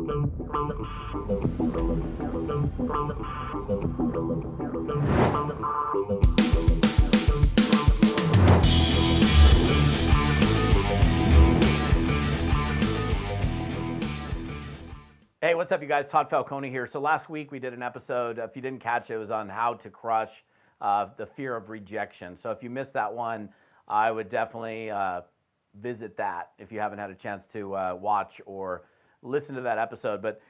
Hey, what's up, you guys? Todd Falcone here. So last week we did an episode, if you didn't catch it, it was on how to crush the fear of rejection. So if you missed that one, I would definitely visit that if you haven't had a chance to watch or listen to that episode. But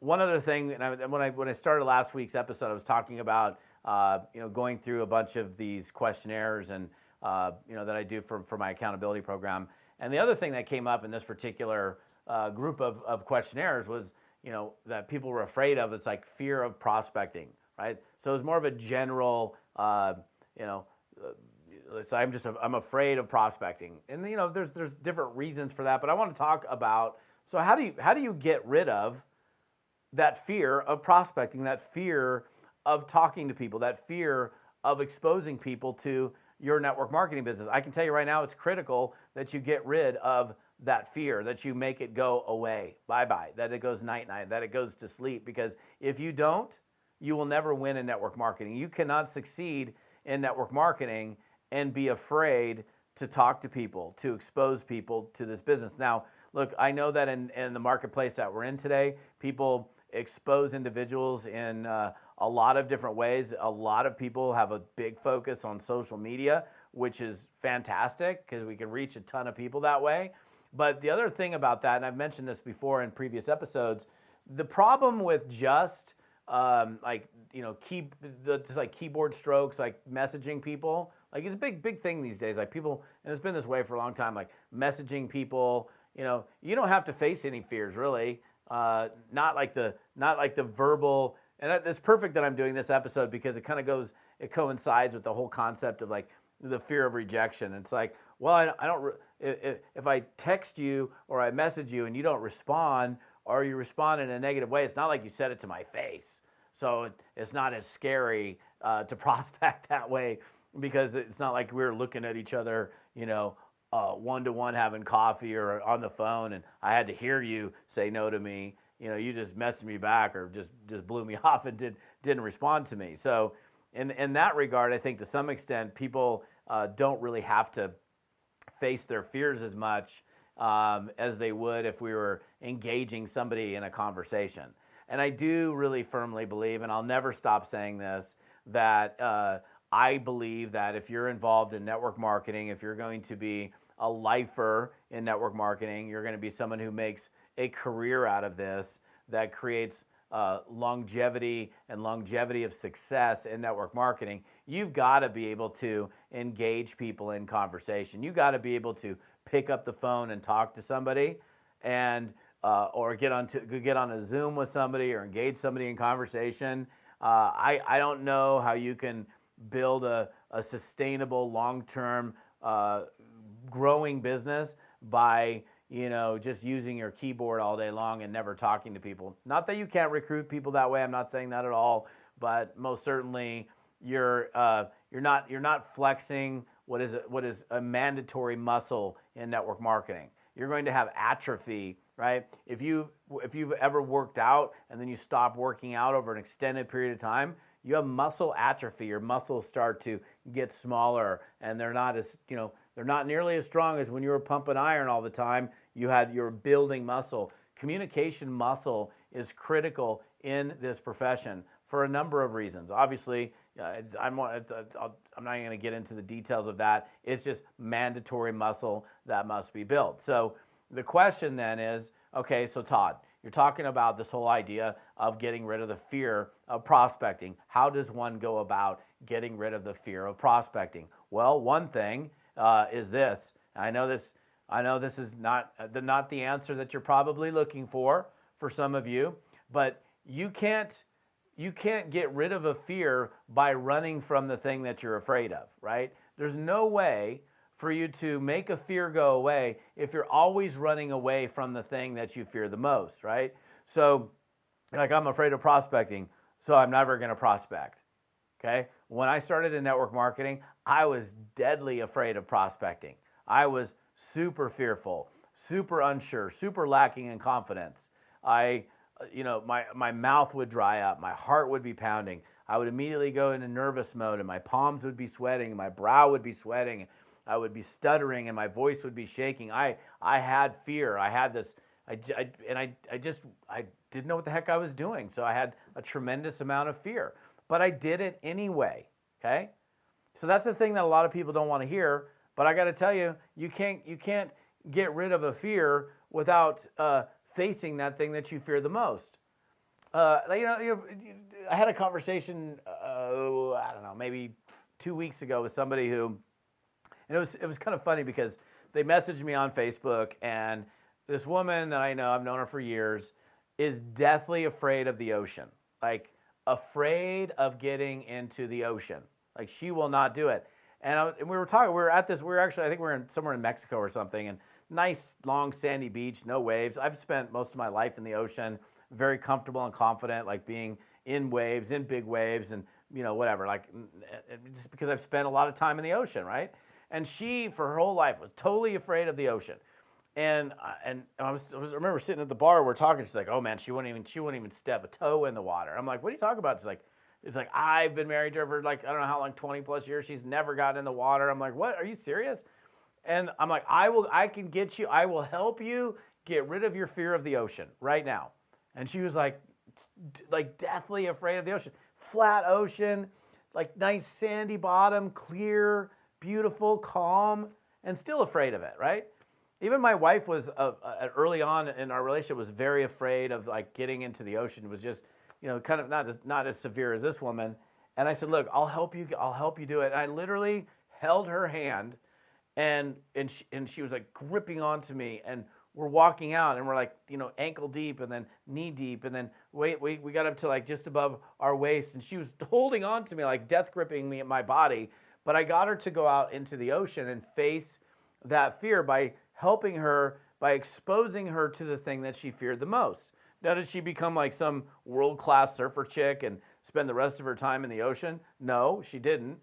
one other thing, and when I started last week's episode, I was talking about going through a bunch of these questionnaires and that I do for my accountability program. And the other thing that came up in this particular group of questionnaires was that people were afraid of. It's like fear of prospecting, right? So it's more of a general, I'm afraid of prospecting, and there's different reasons for that. But I want to talk about, so how do you get rid of that fear of prospecting, that fear of talking to people, that fear of exposing people to your network marketing business? I can tell you right now, it's critical that you get rid of that fear, that you make it go away, bye-bye, that it goes night-night, that it goes to sleep. Because if you don't, you will never win in network marketing. You cannot succeed in network marketing and be afraid to talk to people, to expose people to this business. Now, look, I know that in the marketplace that we're in today, people expose individuals in a lot of different ways. A lot of people have a big focus on social media, which is fantastic because we can reach a ton of people that way. But the other thing about that, and I've mentioned this before in previous episodes, the problem with just keyboard strokes, like messaging people, like it's a big thing these days. Like people, and it's been this way for a long time, like messaging people, you don't have to face any fears really. Not like the verbal, and it's perfect that I'm doing this episode because it coincides with the whole concept of like the fear of rejection. It's like, well, I don't. If I text you or I message you and you don't respond, or you respond in a negative way, it's not like you said it to my face. So it's not as scary to prospect that way, because it's not like we're looking at each other, one-to-one having coffee or on the phone, and I had to hear you say no to me. You just messaged me back or just blew me off and didn't respond to me. So in that regard, I think to some extent people don't really have to face their fears as much as they would if we were engaging somebody in a conversation. And I do really firmly believe, and I'll never stop saying this, that I believe that if you're involved in network marketing, if you're going to be a lifer in network marketing, you're going to be someone who makes a career out of this, that creates longevity of success in network marketing, you've got to be able to engage people in conversation. You've got to be able to pick up the phone and talk to somebody, and or get on a Zoom with somebody or engage somebody in conversation. I don't know how you can build a sustainable, long-term, growing business by just using your keyboard all day long and never talking to people. Not that you can't recruit people that way. I'm not saying that at all. But most certainly, you're not flexing what is a mandatory muscle in network marketing. You're going to have atrophy, right? If you've ever worked out and then you stop working out over an extended period of time, you have muscle atrophy. Your muscles start to get smaller, and they're not nearly as strong as when you were pumping iron all the time. You're building muscle. Communication muscle is critical in this profession for a number of reasons. Obviously, I'm not going to get into the details of that. It's just mandatory muscle that must be built. So the question then is, okay, so Todd, you're talking about this whole idea of getting rid of the fear of prospecting. How does one go about getting rid of the fear of prospecting? Well, one thing is this. I know this is not the answer that you're probably looking for some of you, but you can't get rid of a fear by running from the thing that you're afraid of, right? There's no way for you to make a fear go away if you're always running away from the thing that you fear the most, right? So, like, I'm afraid of prospecting, so I'm never going to prospect, okay? When I started in network marketing, I was deadly afraid of prospecting. I was super fearful, super unsure, super lacking in confidence. My mouth would dry up, my heart would be pounding. I would immediately go into nervous mode, and my palms would be sweating, and my brow would be sweating. I would be stuttering, and my voice would be shaking. I had fear. I had this. I didn't know what the heck I was doing. So I had a tremendous amount of fear, but I did it anyway. Okay, so that's the thing that a lot of people don't want to hear. But I got to tell you, you can't get rid of a fear without facing that thing that you fear the most. I had a conversation, I don't know, maybe 2 weeks ago with somebody who, and it was kind of funny because they messaged me on Facebook, and this woman that I know, I've known her for years, is deathly afraid of the ocean, like afraid of getting into the ocean. Like she will not do it. And we were talking, I think we were somewhere in Mexico or something, and nice, long, sandy beach, no waves. I've spent most of my life in the ocean, very comfortable and confident, like being in waves, in big waves, and whatever, like just because I've spent a lot of time in the ocean, right? And she, for her whole life, was totally afraid of the ocean. And I remember sitting at the bar, we're talking, she's like, oh man, she wouldn't even step a toe in the water. I'm like, what are you talking about? It's like, I've been married to her for like, I don't know how long, 20 plus years. She's never gotten in the water. I'm like, what? Are you serious? And I'm like, I will help you get rid of your fear of the ocean right now. And she was like deathly afraid of the ocean. Flat ocean, like nice sandy bottom, clear, beautiful, calm, and still afraid of it, right? Even my wife was early on in our relationship was very afraid of like getting into the ocean. It was just, kind of not as severe as this woman. And I said, look, I'll help you do it. And I literally held her hand, and she was like gripping onto me, and we're walking out, and we're like, ankle deep, and then knee deep, and then we got up to like just above our waist, and she was holding on to me, like death gripping me at my body. But I got her to go out into the ocean and face that fear by helping her, by exposing her to the thing that she feared the most. Now, did she become like some world-class surfer chick and spend the rest of her time in the ocean? No, she didn't.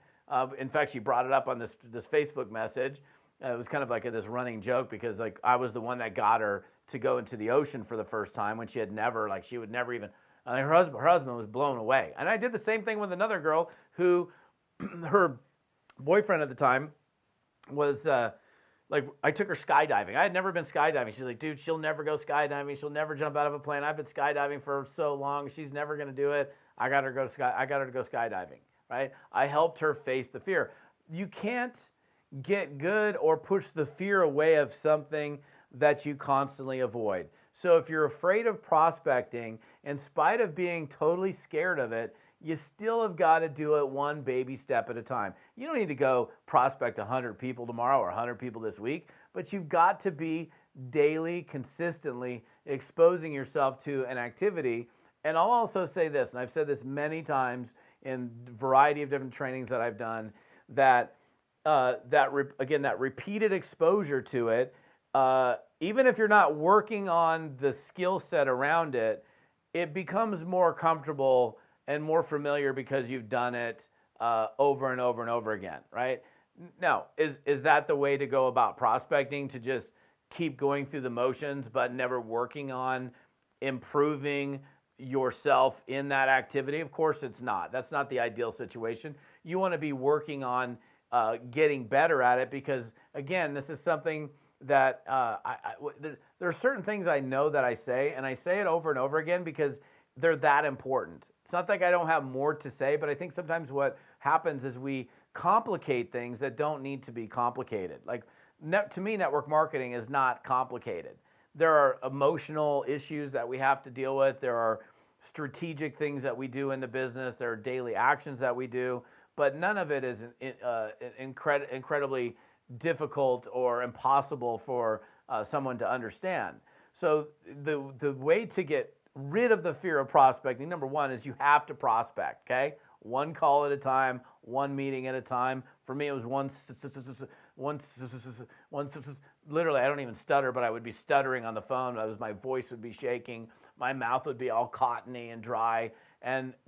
In fact, she brought it up on this Facebook message. It was kind of like this running joke because like I was the one that got her to go into the ocean for the first time when she had never, like she would never even, her husband was blown away. And I did the same thing with another girl who, her boyfriend at the time was, I took her skydiving. I had never been skydiving. She's like, dude, she'll never go skydiving. She'll never jump out of a plane. I've been skydiving for so long. She's never going to do it. I got her to go skydiving, right? I helped her face the fear. You can't get good or push the fear away of something that you constantly avoid. So if you're afraid of prospecting, in spite of being totally scared of it, you still have got to do it one baby step at a time. You don't need to go prospect 100 people tomorrow or 100 people this week, but you've got to be daily, consistently exposing yourself to an activity. And I'll also say this, and I've said this many times in a variety of different trainings that I've done, that that repeated exposure to it, even if you're not working on the skill set around it, it becomes more comfortable and more familiar because you've done it over and over and over again, right? Now, is that the way to go about prospecting, to just keep going through the motions but never working on improving yourself in that activity? Of course it's not. That's not the ideal situation. You want to be working on getting better at it because, again, this is something that there are certain things I know that I say, and I say it over and over again because they're that important. It's not like I don't have more to say, but I think sometimes what happens is we complicate things that don't need to be complicated. Like, to me, network marketing is not complicated. There are emotional issues that we have to deal with. There are strategic things that we do in the business. There are daily actions that we do, but none of it is incredibly difficult or impossible for someone to understand. So the way to get rid of the fear of prospecting, number one, is you have to prospect, okay? One call at a time, one meeting at a time. For me, it was literally, I don't even stutter, but I would be stuttering on the phone. My voice would be shaking. My mouth would be all cottony and dry.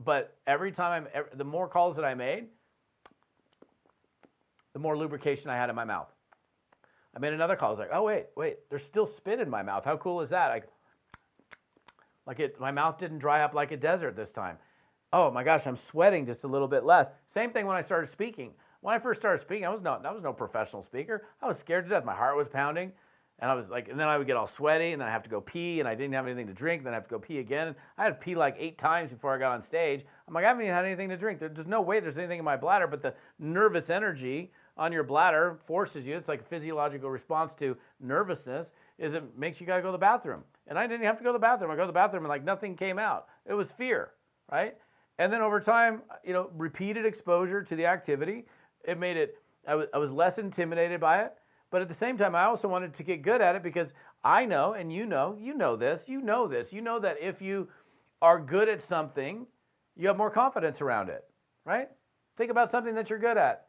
But every time the more calls that I made, the more lubrication I had in my mouth. I made another call. I was like, oh, wait, there's still spit in my mouth. How cool is that? My mouth didn't dry up like a desert this time. Oh my gosh, I'm sweating just a little bit less. Same thing when I started speaking. When I first started speaking, I was no professional speaker. I was scared to death. My heart was pounding. And I was like, and then I would get all sweaty, and then I have to go pee, and I didn't have anything to drink. Then I have to go pee again. I had to pee like 8 times before I got on stage. I'm like, I haven't even had anything to drink. There's no way there's anything in my bladder, but the nervous energy on your bladder forces you. It's like a physiological response to nervousness. It makes you got to go to the bathroom. And I didn't have to go to the bathroom. I go to the bathroom, and like nothing came out. It was fear, right? And then over time, repeated exposure to the activity, it made it. I was less intimidated by it. But at the same time, I also wanted to get good at it because I know, and you know this, you know that if you are good at something, you have more confidence around it, right? Think about something that you're good at.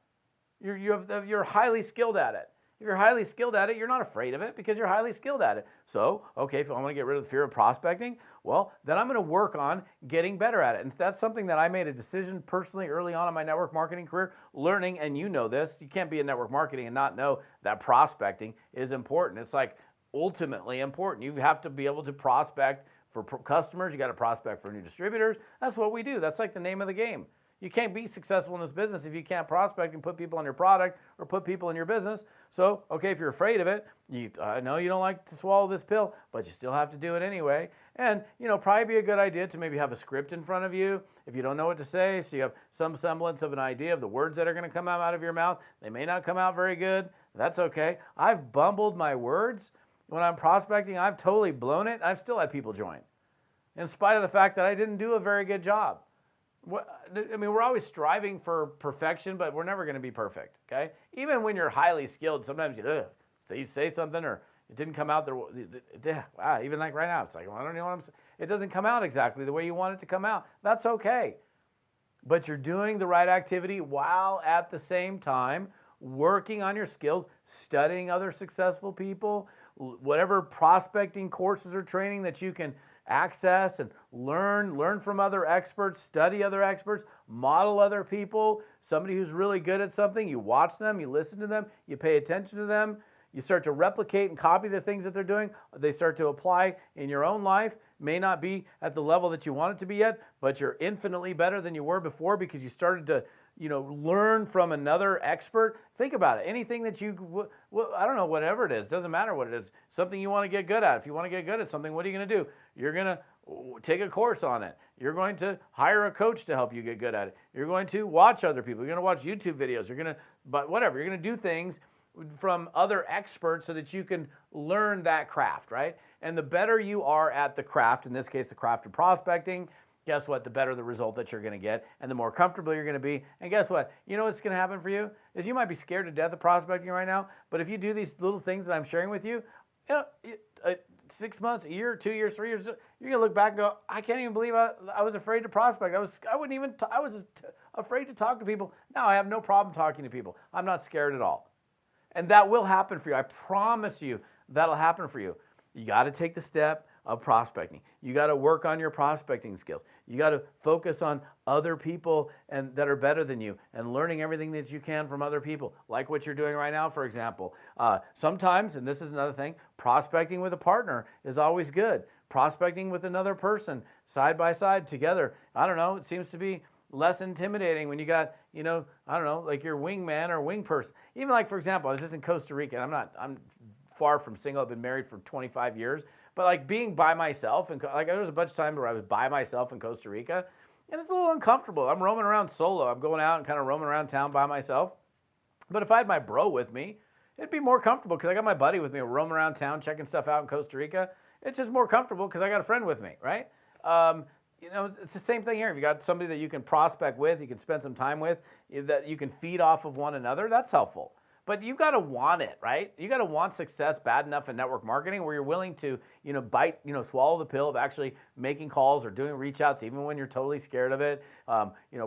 You're highly skilled at it. If you're highly skilled at it, you're not afraid of it because you're highly skilled at it. So, okay, if I want to get rid of the fear of prospecting, well, then I'm going to work on getting better at it. And that's something that I made a decision personally early on in my network marketing career, learning, and you know this, you can't be in network marketing and not know that prospecting is important. It's like ultimately important. You have to be able to prospect for customers. You got to prospect for new distributors. That's what we do. That's like the name of the game. You can't be successful in this business if you can't prospect and put people on your product or put people in your business. So, okay, if you're afraid of it, I know you don't like to swallow this pill, but you still have to do it anyway. And, probably be a good idea to maybe have a script in front of you if you don't know what to say, so you have some semblance of an idea of the words that are going to come out of your mouth. They may not come out very good. That's okay. I've bumbled my words. When I'm prospecting, I've totally blown it. I've still had people join, in spite of the fact that I didn't do a very good job. We're always striving for perfection, but we're never going to be perfect, okay? Even when you're highly skilled, sometimes you say something or it didn't come out there. Even like right now, it's like, well, I don't know what I'm saying. It doesn't come out exactly the way you want it to come out. That's okay. But you're doing the right activity while at the same time working on your skills, studying other successful people, whatever prospecting courses or training that you can access and learn from other experts, study other experts, model other people. Somebody who's really good at something, you watch them, you listen to them, you pay attention to them, you start to replicate and copy the things that they're doing. They start to apply in your own life. May not be at the level that you want it to be yet, but you're infinitely better than you were before because you started to learn from another expert. Think about it. Anything that I don't know, whatever it is, doesn't matter what it is, something you want to get good at. If you want to get good at something, what are you going to do? You're going to take a course on it. You're going to hire a coach to help you get good at it. You're going to watch other people. You're going to watch YouTube videos. You're going to do things from other experts so that you can learn that craft, right? And the better you are at the craft, in this case, the craft of prospecting, guess what? The better the result that you're going to get and the more comfortable you're going to be. And guess what? You know what's going to happen for you is you might be scared to death of prospecting right now, but if you do these little things that I'm sharing with you, 6 months, a year, 2 years, 3 years, you're going to look back and go, I can't even believe I was afraid to prospect. I was afraid to talk to people. Now I have no problem talking to people. I'm not scared at all. And that will happen for you. I promise you that'll happen for you. You got to take the step of prospecting. You got to work on your prospecting skills. You got to focus on other people that are better than you and learning everything that you can from other people, like what you're doing right now, for example. Sometimes, and this is another thing, prospecting with a partner is always good. Prospecting with another person, side by side, together, I don't know, it seems to be less intimidating when you got, like your wingman or wing person. Even like, for example, I was just in Costa Rica. I'm far from single. I've been married for 25 years. But like being by myself, and like there was a bunch of times where I was by myself in Costa Rica, and it's a little uncomfortable. I'm roaming around solo. I'm going out and kind of roaming around town by myself. But if I had my bro with me, it'd be more comfortable because I got my buddy with me. We're roaming around town, checking stuff out in Costa Rica. It's just more comfortable because I got a friend with me, right? It's the same thing here. If you got somebody that you can prospect with, you can spend some time with, that you can feed off of one another, that's helpful. But you got to want it, right? You got to want success bad enough in network marketing where you're willing to, swallow the pill of actually making calls or doing reach outs, even when you're totally scared of it.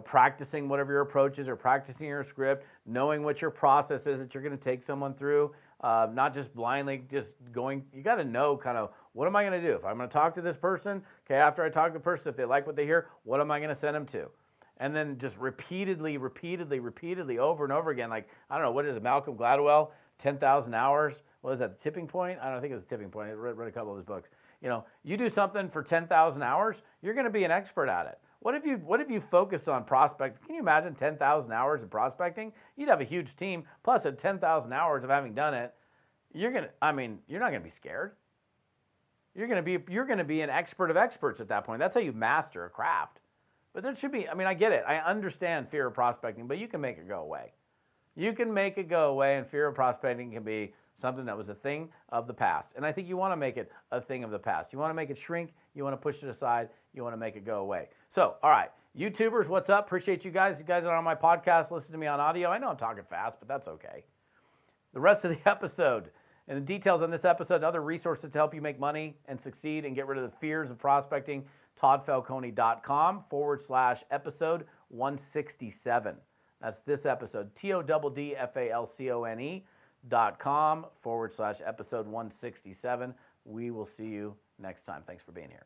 Practicing whatever your approach is or practicing your script, knowing what your process is that you're going to take someone through, not just blindly just going. You got to know kind of, what am I going to do? If I'm going to talk to this person, okay, after I talk to the person, if they like what they hear, what am I going to send them to? And then just repeatedly, over and over again. Like, I don't know, what is it, Malcolm Gladwell, 10,000 hours? What is that, the tipping point? I don't think it was the tipping point. I read a couple of his books. You do something for 10,000 hours, you're going to be an expert at it. What if you focused on prospecting? Can you imagine 10,000 hours of prospecting? You'd have a huge team. Plus, at 10,000 hours of having done it, you're not going to be scared. You're going to be an expert of experts at that point. That's how you master a craft. But there should be, I get it. I understand fear of prospecting, but you can make it go away. You can make it go away, and fear of prospecting can be something that was a thing of the past. And I think you want to make it a thing of the past. You want to make it shrink. You want to push it aside. You want to make it go away. So, all right, YouTubers, what's up? Appreciate you guys. You guys are on my podcast. Listen to me on audio. I know I'm talking fast, but that's okay. The rest of the episode and the details on this episode and other resources to help you make money and succeed and get rid of the fears of prospecting, toddfalcone.com/episode 167. That's this episode, toddfalcone.com/episode 167. We will see you next time. Thanks for being here.